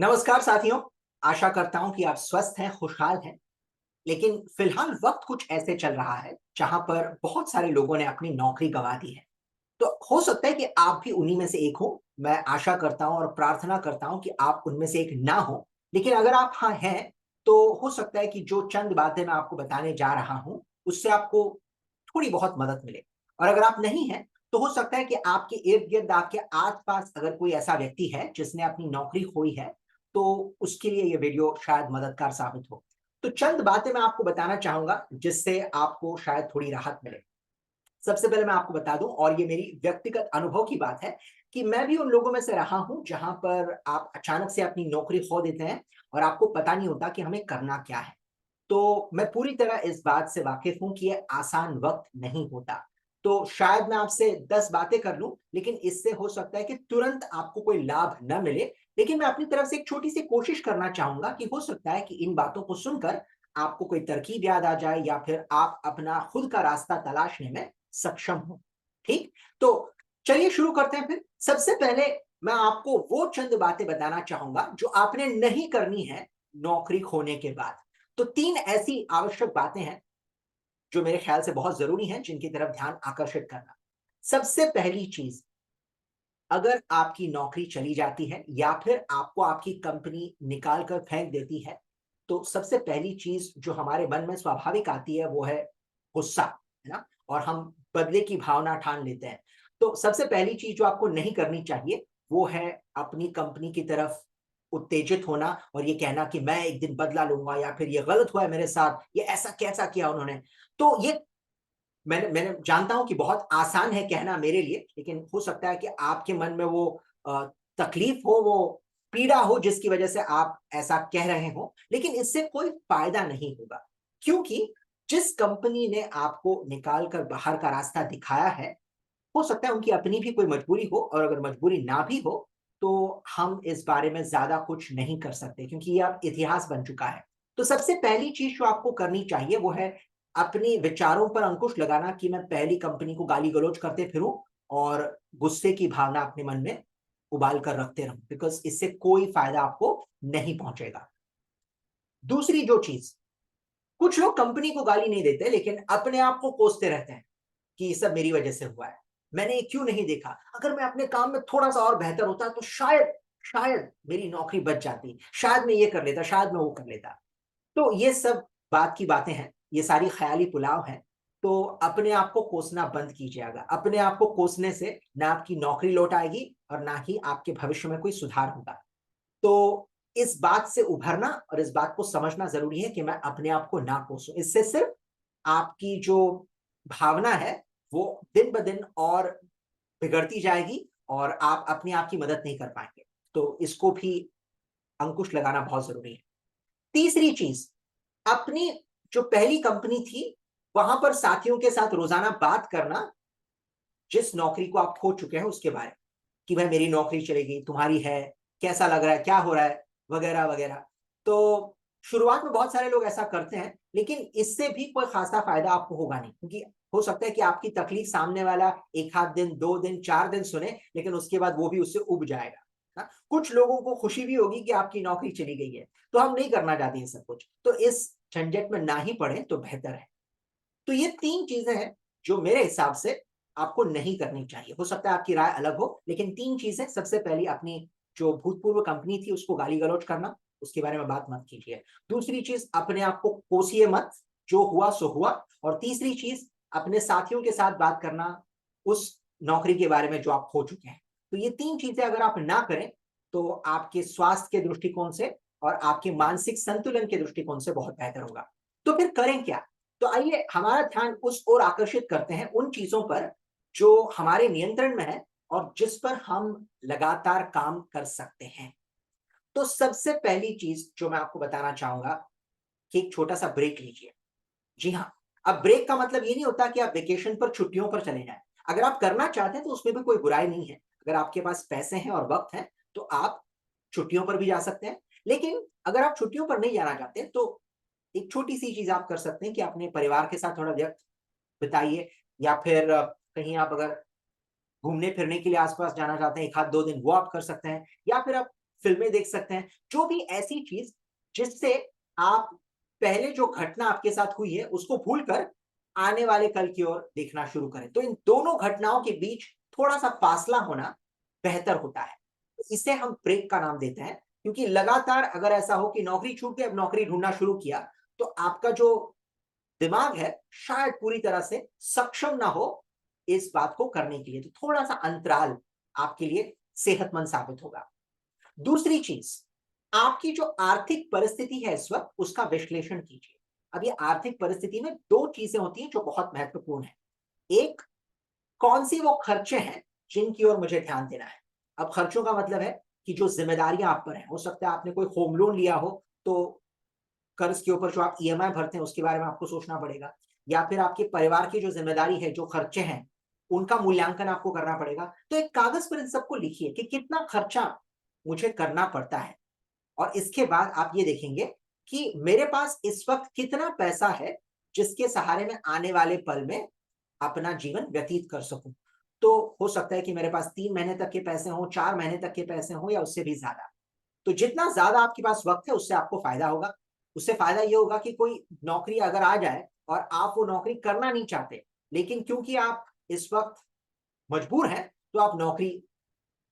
नमस्कार साथियों। आशा करता हूं कि आप स्वस्थ हैं, खुशहाल हैं। लेकिन फिलहाल वक्त कुछ ऐसे चल रहा है जहां पर बहुत सारे लोगों ने अपनी नौकरी गंवा दी है। तो हो सकता है कि आप भी उन्हीं में से एक हो। मैं आशा करता हूं और प्रार्थना करता हूं कि आप उनमें से एक ना हो। लेकिन अगर आप हाँ हैं, तो हो सकता है कि जो चंद बातें मैं आपको बताने जा रहा हूं, उससे आपको थोड़ी बहुत मदद मिले। और अगर आप नहीं हैं, तो हो सकता है कि आपके इर्द-गिर्द, आपके आस-पास अगर कोई ऐसा व्यक्ति है जिसने अपनी नौकरी खोई है, तो उसके लिए ये वीडियो शायद मददगार साबित हो। तो चंद बातें मैं आपको बताना चाहूँगा, जिससे आपको शायद थोड़ी राहत मिले। सबसे पहले मैं आपको बता दूं, और ये मेरी व्यक्तिगत अनुभव की बात है, कि मैं भी उन लोगों में से रहा हूं जहां पर आप अचानक से अपनी नौकरी खो देते हैं और आपको पता नहीं होता कि हमें करना क्या है। तो मैं पूरी तरह इस बात से वाकिफ हूं कि ये आसान वक्त नहीं होता। तो शायद मैं आपसे 10 बातें कर लूं, लेकिन इससे हो सकता है कि तुरंत आपको कोई लाभ न मिले। लेकिन मैं अपनी तरफ से एक छोटी सी कोशिश करना चाहूंगा कि हो सकता है कि इन बातों को सुनकर आपको कोई तरकीब याद आ जाए, या फिर आप अपना खुद का रास्ता तलाशने में सक्षम हो। ठीक? तो चलिए शुरू करते हैं फिर। सबसे पहले मैं आपको वो चंद बातें बताना चाहूंगा जो आपने नहीं करनी है नौकरी खोने के बाद। तो 3 ऐसी आवश्यक बातें हैं जो मेरे ख्याल से बहुत ज़रूरी हैं, जिनकी तरफ ध्यान आकर्षित करना। सबसे पहली चीज़, अगर आपकी नौकरी चली जाती है या फिर आपको आपकी कंपनी निकाल कर फेंक देती है, तो सबसे पहली चीज़ जो हमारे मन में स्वाभाविक आती है वो है गुस्सा, है ना? और हम बदले की भावना ठान लेते हैं। तो सबसे पहली चीज़ जो आपको नहीं करनी चाहिए, वो है अपनी कंपनी की तरफ उत्तेजित होना और ये कहना कि मैं एक दिन बदला लूँगा, या फिर ये गलत हुआ है मेरे साथ, ये ऐसा कैसा किया उन्होंने। तो ये मैंने मैंने जानता हूँ कि बहुत आसान है कहना मेरे लिए, लेकिन हो सकता है कि आपके मन में वो अ, तकलीफ हो, वो पीड़ा हो जिसकी वजह से आप ऐसा कह रहे हो, लेकिन इससे कोई फ़ायदा नहीं होगा। क्योंकि जिस कंपनी ने आपको निकाल कर बाहर का रास्ता दिखाया है, हो सकता है उनकी अपनी भी कोई मजबूरी हो, और अगर मजबूरी ना भी हो, तो हम इस बारे में ज़्यादा कुछ नहीं कर सकते, क्योंकि ये अब इतिहास बन चुका है। तो सबसे पहली चीज़ जो आपको करनी चाहिए वो है अपने विचारों पर अंकुश लगाना, कि मैं पहली कंपनी को गाली-गलौज करते फिरूँ और गुस्से की भावना अपने मन में उबाल कर रखते रहूँ, बिकॉज़ इससे कोई फ़ायदा आपको नहीं पहुँचेगा। दूसरी जो चीज़, कुछ लोग कंपनी को गाली नहीं देते, लेकिन अपने आप को कोसते रहते हैं कि ये सब मेरी वजह से हुआ है। मैंने ये क्यों नहीं देखा? अगर मैं अपने काम में थोड़ा-सा और बेहतर होता तो शायद शायद मेरी नौकरी बच जाती। शायद मैं ये कर लेता, शायद मैं वो कर लेता। तो ये सब बात की बातें हैं, ये सारी ख़याली पुलाव हैं। तो अपने आप को कोसना बंद कीजिएगा। अपने आप को कोसने से ना आपकी नौकरी लौट आएगी और ना ही आपके भविष्य में कोई सुधार होगा। तो इस बात से उभरना और इस बात को समझना ज़रूरी है कि मैं अपने आप को ना कोसूँ। इससे सिर्फ़ आपकी जो भावना है, वो दिन-ब-दिन और बिगड़ती जाएगी और आप अपने आप की मदद नहीं कर पाएँगे। तो इसको भी अंकुश लगाना बहुत ज़रूरी है। तीसरी चीज़, अपनी जो पहली कंपनी थी, वहाँ पर साथियों के साथ रोज़ाना बात करना, जिस नौकरी को आप खो चुके हैं उसके बारे में, कि भाई मेरी नौकरी चली गई, तुम्हारी है, कैसा लग रहा है, क्या हो रहा है, वगैरह-वगैरह। तो शुरुआत में बहुत सारे लोग ऐसा करते हैं, लेकिन इससे भी कोई ख़ासा फ़ायदा आपको होगा नहीं, क्योंकि हो सकता है कि आपकी तकलीफ सामने वाला 1 आध दिन, 2 दिन, 4 दिन सुने, लेकिन उसके बाद वो भी उससे ऊब जाएगा। हाँ? कुछ लोगों को खुशी भी होगी कि आपकी नौकरी चली गई है, तो हम नहीं करना चाहते ये सब कुछ। तो इस झंझट में ना ही पड़ें तो बेहतर है। तो ये 3 चीज़ें हैं जो मेरे हिसाब से आपको नहीं करनी चाहिए। हो सकता है आपकी राय अलग हो, लेकिन 3 चीज़ें, सबसे पहली अपनी जो भूतपूर्व कंपनी थी उसको गाली-गलौज करना, उसके बारे में बात मत कीजिए। दूसरी चीज़, अपने आप को कोसिए मत, जो हुआ सो हुआ। और तीसरी चीज़, अपने साथियों के साथ बात करना उस नौकरी के बारे में जो आप खो चुके हैं। तो ये 3 चीज़ें अगर आप ना करें, तो आपके स्वास्थ्य के दृष्टिकोण से और आपके मानसिक संतुलन के दृष्टिकोण से बहुत बेहतर होगा। तो फिर करें क्या? तो आइए हमारा ध्यान उस ओर आकर्षित करते हैं, उन चीज़ों पर जो हमारे नियंत्रण में है और जिस पर हम लगातार काम कर सकते हैं। तो सबसे पहली चीज़ जो मैं आपको बताना चाहूँगा, कि एक छोटा-सा ब्रेक लीजिए। जी हाँ, अब ब्रेक का मतलब ये नहीं होता कि आप वेकेशन पर, छुट्टियों पर चले जाएँ। अगर आप करना चाहते हैं तो उसमें भी कोई बुराई नहीं है। अगर आपके पास पैसे हैं और वक़्त है, तो आप छुट्टियों पर भी जा सकते हैं। लेकिन अगर आप छुट्टियों पर नहीं जाना चाहते, तो एक छोटी-सी चीज़ आप कर सकते हैं कि अपने परिवार के साथ थोड़ा वक़्त बिताइए, या फिर कहीं आप अगर घूमने-फिरने के लिए आस-पास जाना चाहते हैं, 1 आध 2 दिन वो आप कर सकते हैं, या फिर आप फिल्में देख सकते हैं, जो भी ऐसी चीज जिससे आप पहले जो घटना आपके साथ हुई है उसको भूलकर आने वाले कल की ओर देखना शुरू करें। तो इन दोनों घटनाओं के बीच थोड़ा सा फासला होना बेहतर होता है। इसे हम ब्रेक का नाम देते हैं, क्योंकि लगातार अगर ऐसा हो कि नौकरी छूट गई, अब नौकरी ढूंढना शुरू किया, तो आपका जो दिमाग है शायद पूरी तरह से सक्षम ना हो इस बात को करने के लिए। तो थोड़ा सा अंतराल आपके लिए सेहतमंद साबित होगा। दूसरी चीज, आपकी जो आर्थिक परिस्थिति है इस वक्त, उसका विश्लेषण कीजिए। अब ये आर्थिक परिस्थिति में दो चीजें होती हैं जो बहुत महत्वपूर्ण है। एक, कौन सी वो खर्चे हैं जिनकी ओर मुझे ध्यान देना है। अब खर्चों का मतलब है कि जो जिम्मेदारियां आप पर हैं, हो सकता है आपने कोई होम लोन लिया हो, तो कर्ज के ऊपर जो आप ईएमआई भरते हैं उसके बारे में आपको सोचना पड़ेगा, या फिर आपके परिवार की जो जिम्मेदारी है, जो खर्चे हैं, उनका मूल्यांकन आपको करना पड़ेगा। तो एक कागज पर इन सबको लिखिए कि कितना खर्चा मुझे करना पड़ता है, और इसके बाद आप ये देखेंगे कि मेरे पास इस वक्त कितना पैसा है जिसके सहारे मैं आने वाले पल में अपना जीवन व्यतीत कर सकूं। तो हो सकता है कि मेरे पास 3 महीने तक के पैसे हों, 4 महीने तक के पैसे हों, या उससे भी ज्यादा। तो जितना ज्यादा आपके पास वक्त है उससे आपको फायदा होगा। उससे फायदा ये होगा कि कोई नौकरी अगर आ जाए और आप वो नौकरी करना नहीं चाहते, लेकिन क्योंकि आप इस वक्त मजबूर हैं, तो आप नौकरी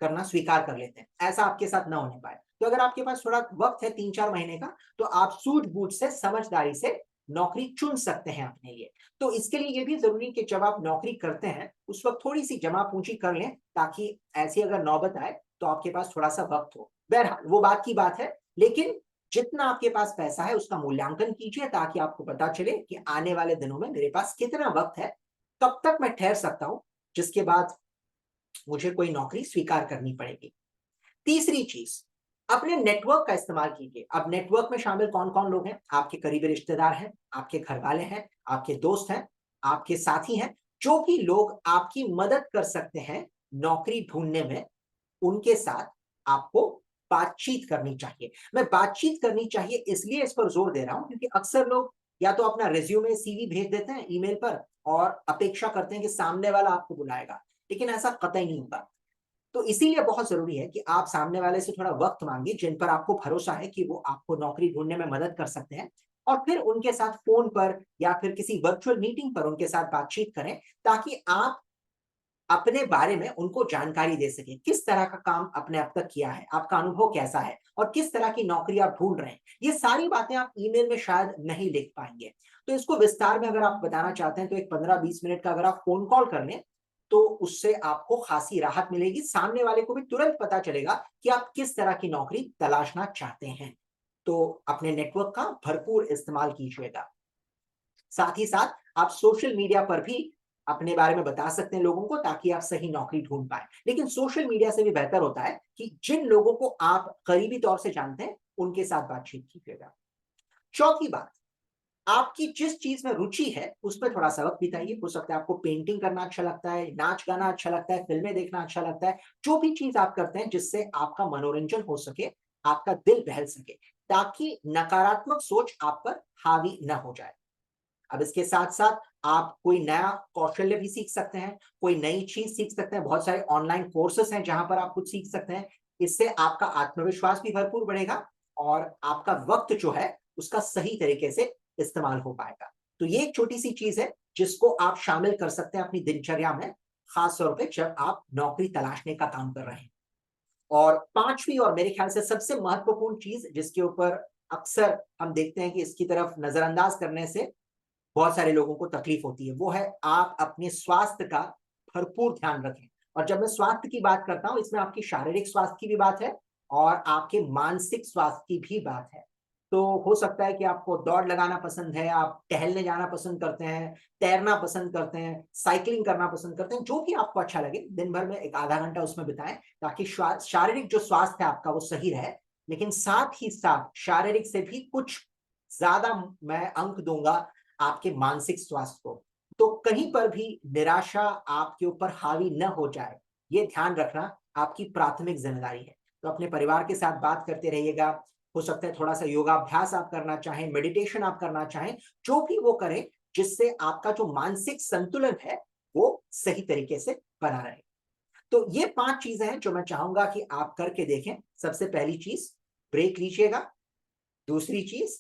करना स्वीकार कर लेते हैं, ऐसा आपके साथ ना होने पाए। तो अगर आपके पास थोड़ा वक्त है 3-4 महीने का, तो आप सूझबूझ से, समझदारी से नौकरी चुन सकते हैं अपने लिए। तो इसके लिए ये भी जरूरी कि जब आप नौकरी करते हैं उस वक्त थोड़ी सी जमा पूंजी कर लें, ताकि ऐसी अगर नौबत आए तो आपके पास थोड़ा सा वक्त हो। बहरहाल वो बात की बात है, लेकिन जितना आपके पास पैसा है उसका मूल्यांकन कीजिए, ताकि आपको पता चले कि आने वाले दिनों में मेरे पास कितना वक्त है, कब तक मैं ठहर सकता हूं, जिसके बाद मुझे कोई नौकरी स्वीकार करनी पड़ेगी। तीसरी चीज, अपने नेटवर्क का इस्तेमाल कीजिए। अब नेटवर्क में शामिल कौन कौन लोग हैं? आपके करीबी रिश्तेदार हैं, आपके घर वाले हैं, आपके दोस्त हैं, आपके साथी हैं। जो भी लोग आपकी मदद कर सकते हैं नौकरी ढूंढने में, उनके साथ आपको बातचीत करनी चाहिए। मैं बातचीत करनी चाहिए इसलिए इस पर जोर दे रहा हूं, क्योंकि अक्सर लोग या तो अपना रिज्यूमे, सीवी भेज देते हैं ईमेल पर और अपेक्षा करते हैं कि सामने वाला आपको बुलाएगा, लेकिन ऐसा कतई नहीं होगा। तो इसीलिए बहुत जरूरी है कि आप सामने वाले से थोड़ा वक्त मांगिए जिन पर आपको भरोसा है कि वो आपको नौकरी ढूंढने में मदद कर सकते हैं, और फिर उनके साथ फोन पर या फिर किसी वर्चुअल मीटिंग पर उनके साथ बातचीत करें, ताकि आप अपने बारे में उनको जानकारी दे सके। किस तरह का काम आपने अब तक किया है, आपका अनुभव कैसा है, और किस तरह की नौकरी आप ढूंढ रहे हैं। ये सारी बातें आप ईमेल में शायद नहीं लिख पाएंगे। तो इसको विस्तार में अगर आप बताना चाहते हैं, तो एक 15-20 मिनट का अगर आप फोन कॉल कर लें, तो उससे आपको खासी राहत मिलेगी। सामने वाले को भी तुरंत पता चलेगा कि आप किस तरह की नौकरी तलाशना चाहते हैं। तो अपने नेटवर्क का भरपूर इस्तेमाल कीजिएगा। साथ ही साथ आप सोशल मीडिया पर भी अपने बारे में बता सकते हैं लोगों को, ताकि आप सही नौकरी ढूंढ पाए। लेकिन सोशल मीडिया से भी बेहतर होता है कि जिन लोगों को आप करीबी तौर से जानते हैं उनके साथ बातचीत कीजिएगा। चौथी बात, आपकी जिस चीज में रुचि है उस पर थोड़ा सा वक्त बिताइए। हो सकता है आपको पेंटिंग करना अच्छा लगता है, नाच गाना अच्छा लगता है, फिल्में देखना अच्छा लगता है। जो भी चीज आप करते हैं जिससे आपका मनोरंजन हो सके, आपका दिल बहल सके, ताकि नकारात्मक सोच आप पर हावी न हो जाए। अब इसके साथ साथ आप कोई नया कौशल्य भी सीख सकते हैं, कोई नई चीज सीख सकते हैं। बहुत सारे ऑनलाइन कोर्सेस हैं जहां पर आप कुछ सीख सकते हैं। इससे आपका आत्मविश्वास भी भरपूर बढ़ेगा, और आपका वक्त जो है उसका सही तरीके से इस्तेमाल हो पाएगा। तो ये एक छोटी सी चीज है जिसको आप शामिल कर सकते हैं अपनी दिनचर्या में, खास तौर पे जब आप नौकरी तलाशने का काम कर रहे हैं। और पांचवी और मेरे ख्याल से सबसे महत्वपूर्ण चीज, जिसके ऊपर अक्सर हम देखते हैं कि इसकी तरफ नजरअंदाज करने से बहुत सारे लोगों को तकलीफ होती है, वो है आप अपने स्वास्थ्य का भरपूर ध्यान रखें। और जब मैं स्वास्थ्य की बात करता हूं, इसमें आपकी शारीरिक स्वास्थ्य की भी बात है और आपके मानसिक स्वास्थ्य की भी बात है। तो हो सकता है कि आपको दौड़ लगाना पसंद है, आप टहलने जाना पसंद करते हैं, तैरना पसंद करते हैं, साइकिलिंग करना पसंद करते हैं। जो भी आपको अच्छा लगे, दिन भर में एक आधा घंटा उसमें बिताएं, ताकि शारीरिक जो स्वास्थ्य है आपका वो सही रहे। लेकिन साथ ही साथ शारीरिक से भी कुछ ज्यादा मैं अंक दूंगा आपके मानसिक स्वास्थ्य को। तो कहीं पर भी निराशा आपके ऊपर हावी न हो जाए, ये ध्यान रखना आपकी प्राथमिक जिम्मेदारी है। तो अपने परिवार के साथ बात करते रहिएगा। हो सकता है थोड़ा सा योगाभ्यास आप करना चाहें, मेडिटेशन आप करना चाहें, जो भी वो करें जिससे आपका जो मानसिक संतुलन है वो सही तरीके से बना रहे। तो ये 5 चीज़ें हैं जो मैं चाहूँगा कि आप करके देखें। सबसे पहली चीज़, ब्रेक लीजिएगा। दूसरी चीज़,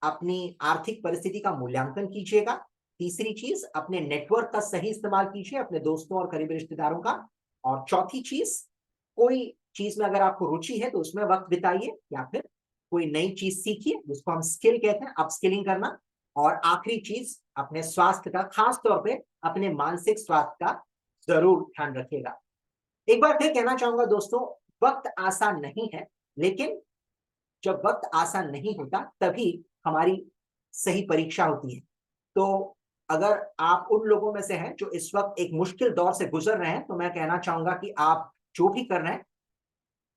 अपनी आर्थिक परिस्थिति का मूल्यांकन कीजिएगा। तीसरी चीज़, अपने नेटवर्क का सही इस्तेमाल कीजिए, अपने दोस्तों और करीबी रिश्तेदारों का। और चौथी चीज़, कोई चीज़ में अगर आपको रुचि है तो उसमें वक़्त बिताइए, या फिर कोई नई चीज़ सीखिए, जिसको हम स्किल कहते हैं, अपस्किलिंग करना। और आखिरी चीज़, अपने स्वास्थ्य का, ख़ास तौर पे अपने मानसिक स्वास्थ्य का ज़रूर ध्यान रखिएगा। एक बार फिर कहना चाहूँगा दोस्तों, वक़्त आसान नहीं है, लेकिन जब वक़्त आसान नहीं होता, तभी हमारी सही परीक्षा होती है। तो अगर आप उन लोगों में से हैं जो इस वक़्त एक मुश्किल दौर से गुज़र रहे हैं, तो मैं कहना चाहूँगा कि आप जो भी कर रहे हैं,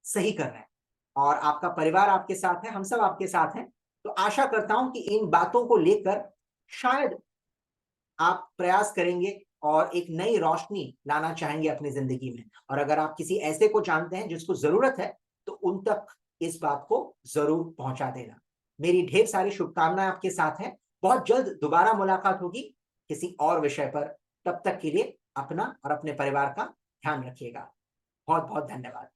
सही कर रहे हैं, और आपका परिवार आपके साथ है, हम सब आपके साथ हैं। तो आशा करता हूँ कि इन बातों को लेकर शायद आप प्रयास करेंगे और एक नई रोशनी लाना चाहेंगे अपनी ज़िंदगी में। और अगर आप किसी ऐसे को जानते हैं जिसको ज़रूरत है, तो उन तक इस बात को ज़रूर पहुँचा देना। मेरी ढेर सारी शुभकामनाएँ आपके साथ हैं। बहुत जल्द दोबारा मुलाकात होगी किसी और विषय पर। तब तक के लिए अपना और अपने परिवार का ध्यान रखिएगा। बहुत-बहुत धन्यवाद।